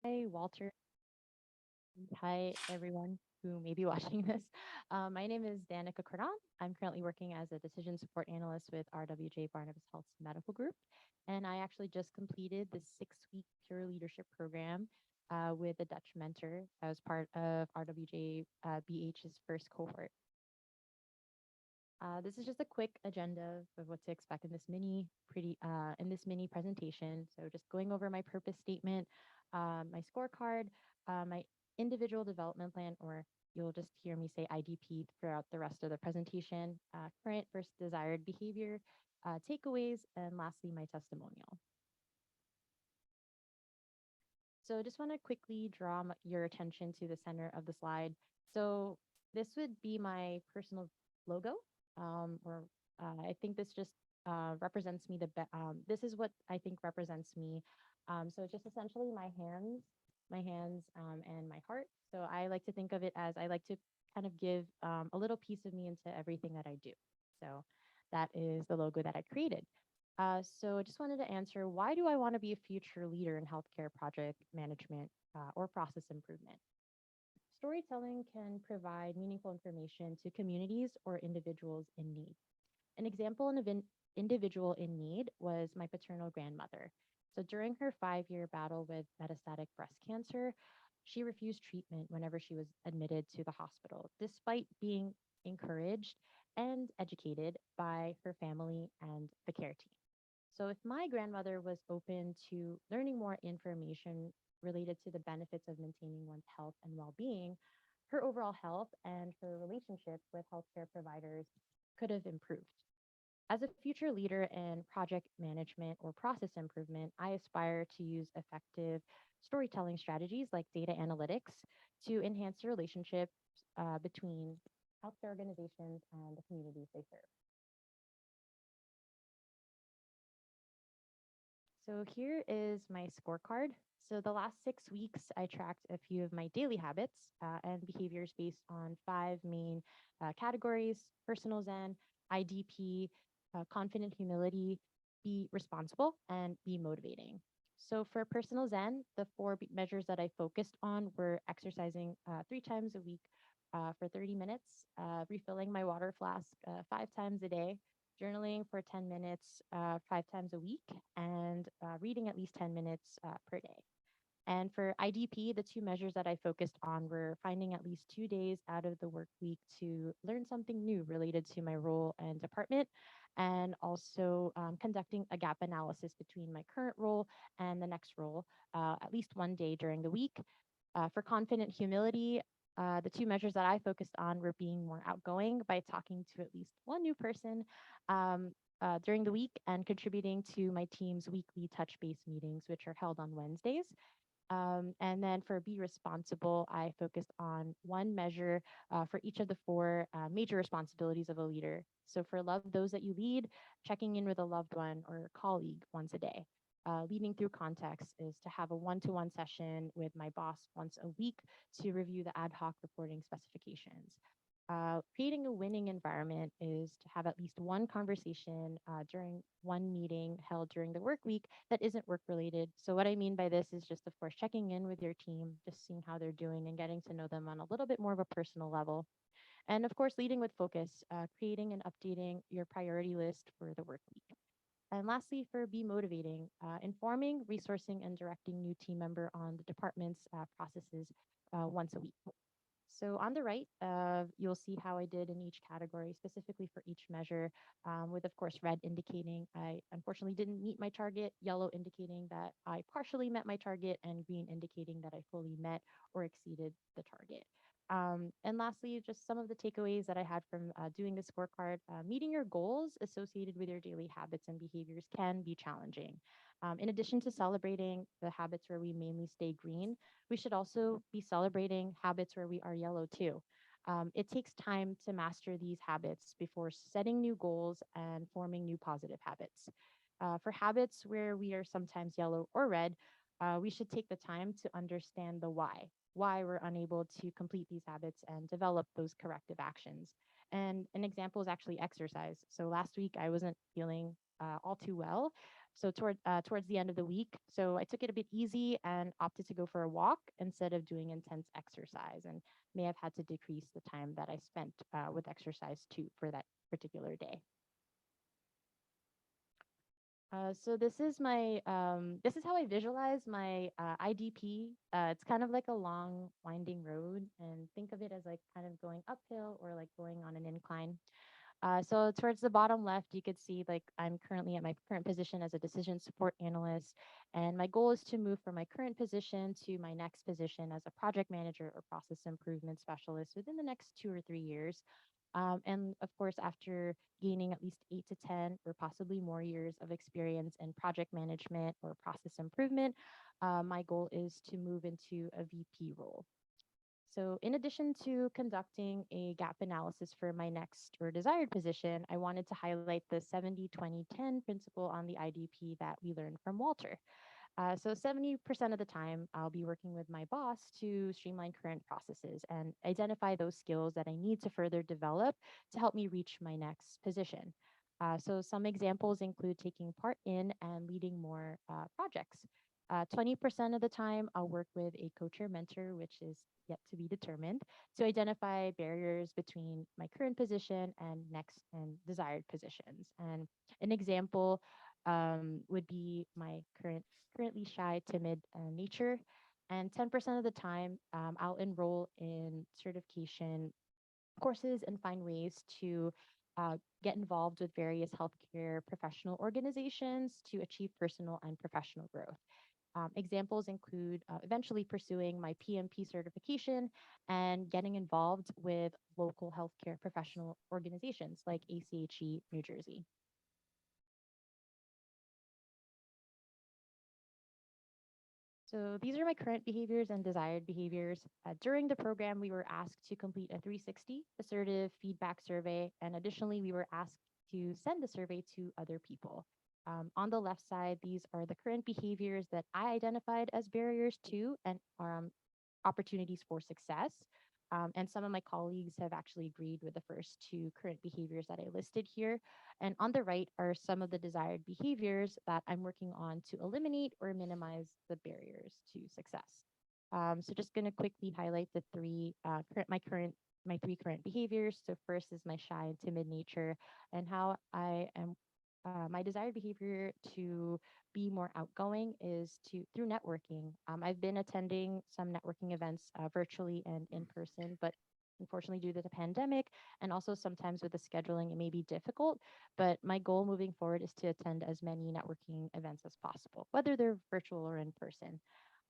Hi, Walter. Hi, everyone who may be watching this. My name is Danica Cordon. I'm currently working as a decision support analyst with RWJ Barnabas Health's medical group. And I actually just completed the 6 week peer leadership program with a Dutch mentor as part of RWJ BH's first cohort. This is just a quick agenda of what to expect in this mini presentation. So just going over my purpose statement, my scorecard, my individual development plan, or you'll just hear me say IDP throughout the rest of the presentation, current versus desired behavior, takeaways, and lastly, my testimonial. So just want to quickly draw your attention to the center of the slide. So this would be my personal logo, or I think this just represents me this is what I think represents me. So it's just essentially my hands, and my heart. So I like to think of it as I like to kind of give a little piece of me into everything that I do. So that is the logo that I created. So I just wanted to answer, why do I want to be a future leader in healthcare project management or process improvement? Storytelling can provide meaningful information to communities or individuals in need. An example of an individual in need was my paternal grandmother. So during her 5 year battle with metastatic breast cancer, she refused treatment whenever she was admitted to the hospital, despite being encouraged and educated by her family and the care team. So if my grandmother was open to learning more information related to the benefits of maintaining one's health and well-being, her overall health and her relationship with healthcare providers could have improved. As a future leader in project management or process improvement, I aspire to use effective storytelling strategies like data analytics to enhance the relationships between healthcare organizations and the communities they serve. So here is my scorecard. So the last 6 weeks, I tracked a few of my daily habits and behaviors based on five main categories: personal Zen, IDP, confident humility, be responsible, and be motivating. So for personal Zen, the measures that I focused on were exercising 3 times a week for 30 minutes, refilling my water flask 5 times a day, journaling for 10 minutes 5 times a week, and reading at least 10 minutes per day. And for IDP, the two measures that I focused on were finding at least 2 days out of the work week to learn something new related to my role and department, and also conducting a gap analysis between my current role and the next role at least one day during the week. For confident humility, the two measures that I focused on were being more outgoing by talking to at least one new person during the week and contributing to my team's weekly touch base meetings, which are held on Wednesdays. And then for Be Responsible, I focused on one measure for each of the four major responsibilities of a leader. So for Love Those That You Lead, checking in with a loved one or colleague once a day. Leading through context is to have a one-to-one session with my boss once a week to review the ad hoc reporting specifications. Creating a winning environment is to have at least one conversation during one meeting held during the work week that isn't work related. So, what I mean by this is just, of course, checking in with your team, just seeing how they're doing and getting to know them on a little bit more of a personal level. And of course, leading with focus, creating and updating your priority list for the work week. And lastly, for Be Motivating, informing, resourcing, and directing new team member on the department's processes once a week. So on the right, you'll see how I did in each category, specifically for each measure, with, of course, red indicating I unfortunately didn't meet my target, yellow indicating that I partially met my target, and green indicating that I fully met or exceeded the target. And lastly, just some of the takeaways that I had from doing the scorecard. Meeting your goals associated with your daily habits and behaviors can be challenging. In addition to celebrating the habits where we mainly stay green, we should also be celebrating habits where we are yellow too. It takes time to master these habits before setting new goals and forming new positive habits. For habits where we are sometimes yellow or red, we should take the time to understand the why we're unable to complete these habits and develop those corrective actions. And an example is actually exercise. So last week I wasn't feeling all too well. So towards the end of the week. So I took it a bit easy and opted to go for a walk instead of doing intense exercise, and may have had to decrease the time that I spent with exercise too for that particular day. So this is how I visualize my IDP. It's kind of like a long winding road, and think of it as like kind of going uphill or like going on an incline. So towards the bottom left, you could see like I'm currently at my current position as a decision support analyst, and my goal is to move from my current position to my next position as a project manager or process improvement specialist within the next 2 or 3 years. And of course, after gaining at least 8 to 10 or possibly more years of experience in project management or process improvement, my goal is to move into a VP role. So, in addition to conducting a gap analysis for my next or desired position, I wanted to highlight the 70-20-10 principle on the IDP that we learned from Walter. So 70% of the time, I'll be working with my boss to streamline current processes and identify those skills that I need to further develop to help me reach my next position. So some examples include taking part in and leading more projects. 20% of the time, I'll work with a coach or mentor, which is yet to be determined, to identify barriers between my current position and next and desired positions. And an example would be my currently shy, timid nature. And 10% of the time, I'll enroll in certification courses and find ways to get involved with various healthcare professional organizations to achieve personal and professional growth. Examples include eventually pursuing my PMP certification and getting involved with local healthcare professional organizations like ACHE New Jersey. So these are my current behaviors and desired behaviors. During the program, we were asked to complete a 360 assertive feedback survey, and additionally, we were asked to send the survey to other people. On the left side, these are the current behaviors that I identified as barriers to and opportunities for success. And some of my colleagues have actually agreed with the first two current behaviors that I listed here. And on the right are some of the desired behaviors that I'm working on to eliminate or minimize the barriers to success. So just going to quickly highlight the my three current behaviors. So first is my shy and timid nature, and how I am my desired behavior to be more outgoing is to through networking. I've been attending some networking events virtually and in person, but unfortunately due to the pandemic and also sometimes with the scheduling, it may be difficult. But my goal moving forward is to attend as many networking events as possible, whether they're virtual or in person.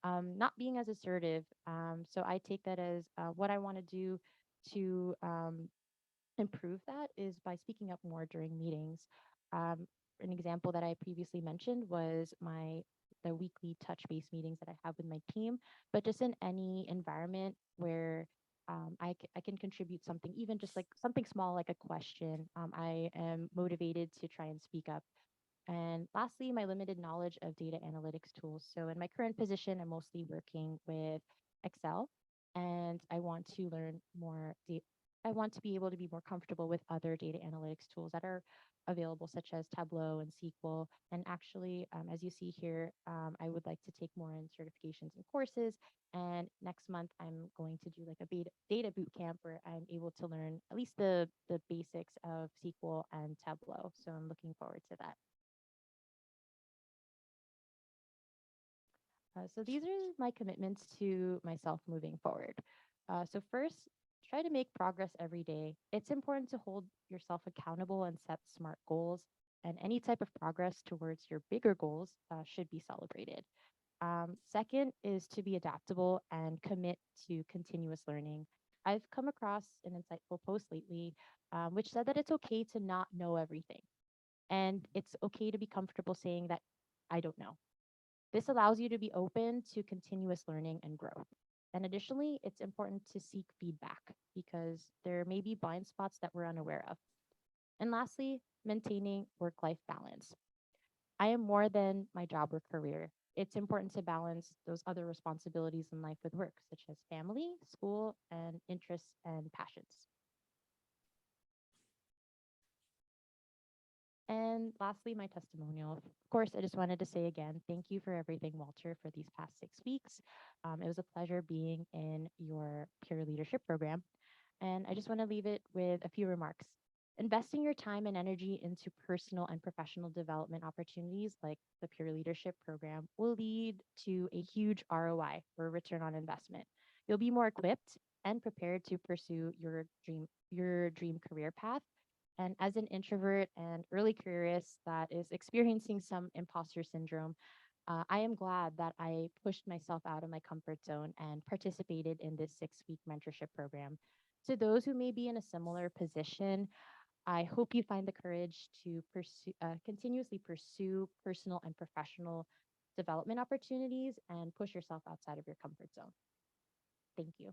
Not being as assertive. So I take that as what I want to do to improve that is by speaking up more during meetings. An example that I previously mentioned was the weekly touch base meetings that I have with my team, but just in any environment where I can contribute something, even just like something small, like a question. I am motivated to try and speak up. And lastly, my limited knowledge of data analytics tools. So in my current position, I'm mostly working with Excel, and I want to learn more. I want to be able to be more comfortable with other data analytics tools that are available, such as Tableau and SQL. And actually, as you see here, I would like to take more in certifications and courses. And next month, I'm going to do like a data boot camp where I'm able to learn at least the basics of SQL and Tableau. So I'm looking forward to that. So these are my commitments to myself moving forward. So first, try to make progress every day. It's important to hold yourself accountable and set smart goals. And any type of progress towards your bigger goals should be celebrated. Second is to be adaptable and commit to continuous learning. I've come across an insightful post lately, which said that it's okay to not know everything. And it's okay to be comfortable saying that I don't know. This allows you to be open to continuous learning and growth. And additionally, it's important to seek feedback because there may be blind spots that we're unaware of. And lastly, maintaining work life balance. I am more than my job or career. It's important to balance those other responsibilities in life with work, such as family, school, and interests and passions. And lastly, my testimonial. Of course, I just wanted to say again, thank you for everything, Walter, for these past 6 weeks. It was a pleasure being in your peer leadership program. And I just want to leave it with a few remarks. Investing your time and energy into personal and professional development opportunities like the peer leadership program will lead to a huge ROI or return on investment. You'll be more equipped and prepared to pursue your dream career path. And as an introvert and early careerist that is experiencing some imposter syndrome, I am glad that I pushed myself out of my comfort zone and participated in this 6 week mentorship program. To those who may be in a similar position, I hope you find the courage to continuously pursue personal and professional development opportunities and push yourself outside of your comfort zone. Thank you.